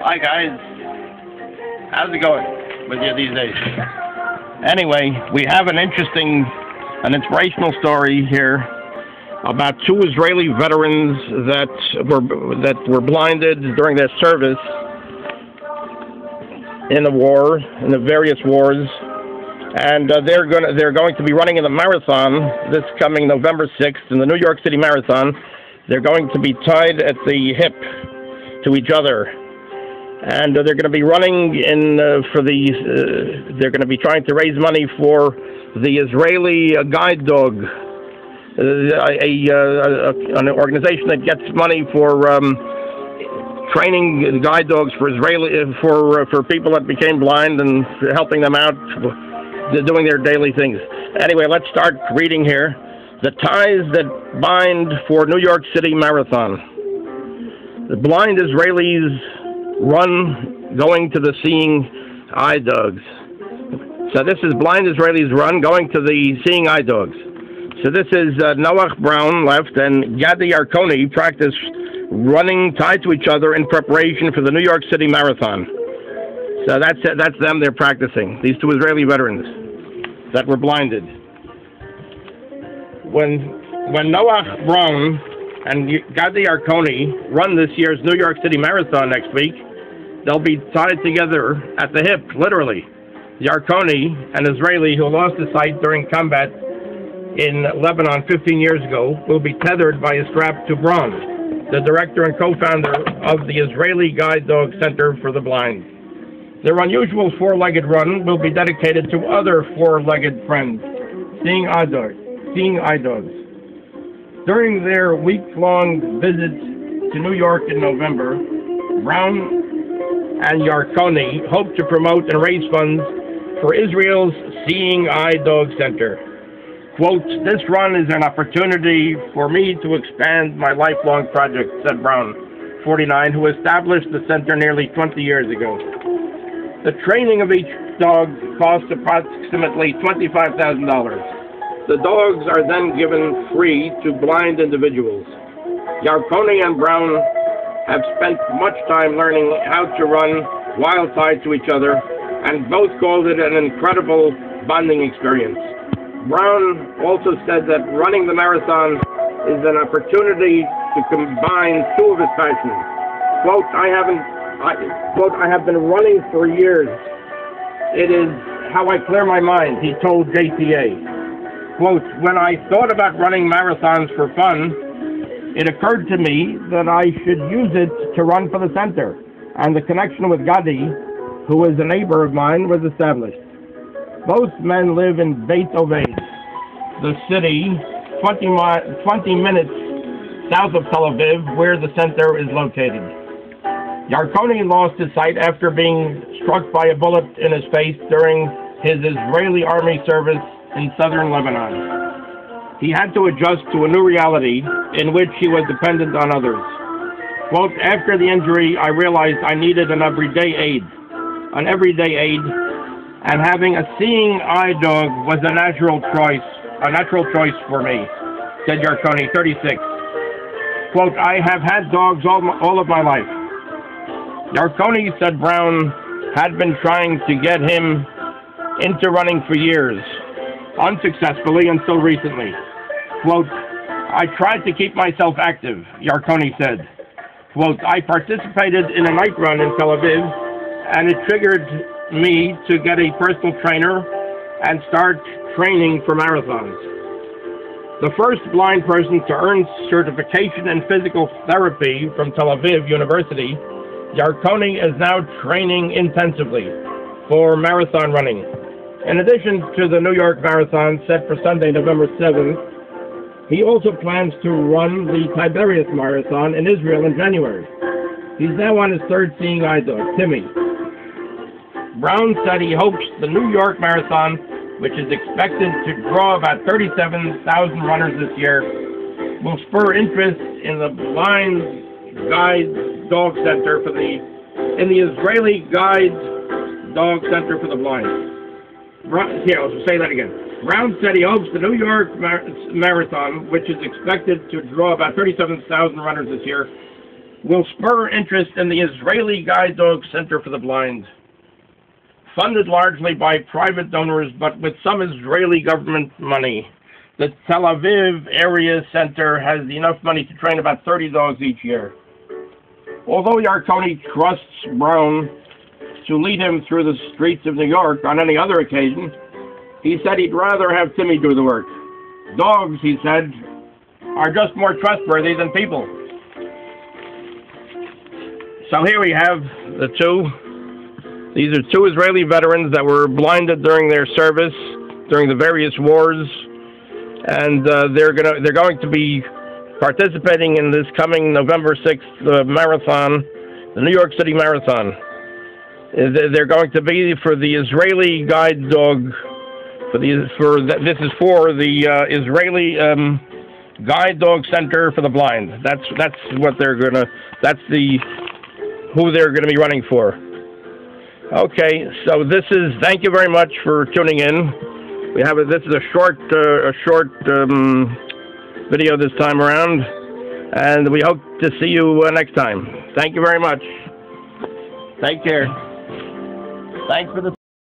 Hi guys, how's it going with you these days? Anyway, we have an inspirational story here about two Israeli veterans that were blinded during their service in the various wars, and they're going to be running in the marathon this coming November 6th in the New York City Marathon. They're going to be tied at the hip to each other, and they're going to be running they're going to be trying to raise money for the Israeli guide dog, an organization that gets money for training guide dogs for for people that became blind and helping them out doing their daily things. Anyway, let's start reading here. The ties that bind for New York City Marathon. The blind Israelis run going to the seeing eye dogs. So this is blind Israelis run going to the seeing eye dogs. So this is Noah Brown left and Gadi Yarkoni practice running tied to each other in preparation for the New York City Marathon. So that's them. They're practicing. These two Israeli veterans that were blinded. When Noah Brown and Gadi Yarkoni run this year's New York City Marathon next week, they'll be tied together at the hip, literally. Yarkoni, an Israeli who lost his sight during combat in Lebanon 15 years ago, will be tethered by a strap to Brown, the director and co-founder of the Israeli Guide Dog Center for the Blind. Their unusual four-legged run will be dedicated to other four-legged friends, seeing eye dogs. During their week-long visit to New York in November, Brown and Yarkoni hope to promote and raise funds for Israel's Seeing Eye Dog Center. Quote, "This run is an opportunity for me to expand my lifelong project," said Brown, 49, who established the center nearly 20 years ago. The training of each dog costs approximately $25,000. The dogs are then given free to blind individuals. Yarkoni and Brown have spent much time learning how to run while tied to each other, and both called it an incredible bonding experience. Brown also said that running the marathon is an opportunity to combine two of his passions. Quote, I have been running for years. It is how I clear my mind, he told JTA. Quote, when I thought about running marathons for fun, it occurred to me that I should use it to run for the center, and the connection with Gadi, who is a neighbor of mine, was established. Both men live in Beit Oved, the city 20 minutes south of Tel Aviv, where the center is located. Yarkoni lost his sight after being struck by a bullet in his face during his Israeli army service in southern Lebanon. He had to adjust to a new reality in which he was dependent on others. Quote, after the injury, I realized I needed an everyday aid, and having a seeing eye dog was a natural choice for me, said Yarkoni, 36. Quote, I have had dogs all of my life. Yarkoni said Brown had been trying to get him into running for years, unsuccessfully until recently. Quote, I tried to keep myself active, Yarkoni said. Quote, I participated in a night run in Tel Aviv, and it triggered me to get a personal trainer and start training for marathons. The first blind person to earn certification in physical therapy from Tel Aviv University, Yarkoni is now training intensively for marathon running. In addition to the New York Marathon set for Sunday, November 7th, he also plans to run the Tiberias Marathon in Israel in January. He's now on his third seeing eye dog, Timmy. Brown said he hopes the New York Marathon, which is expected to draw about 37,000 runners this year, will spur interest in the Blind Guide Dog Center in the Israeli Guide Dog Center for the Blind. Here, I'll say that again. Brown said he hopes the New York Marathon, which is expected to draw about 37,000 runners this year, will spur interest in the Israeli Guide Dog Center for the Blind. Funded largely by private donors, but with some Israeli government money, the Tel Aviv area center has enough money to train about 30 dogs each year. Although Yarkoni trusts Brown to lead him through the streets of New York on any other occasion, he said he'd rather have Timmy do the work. Dogs, he said, are just more trustworthy than people. So here we have the two. These are two Israeli veterans that were blinded during their service, during the various wars, and they're going to be participating in this coming November 6th marathon, the New York City Marathon. They're going to be for the Israeli Guide Dog. This is for the Israeli Guide Dog Center for the Blind. That's what they're gonna. That's who they're going to be running for. Okay, so thank you very much for tuning in. This is a short video this time around, and we hope to see you next time. Thank you very much. Take care. Thanks for the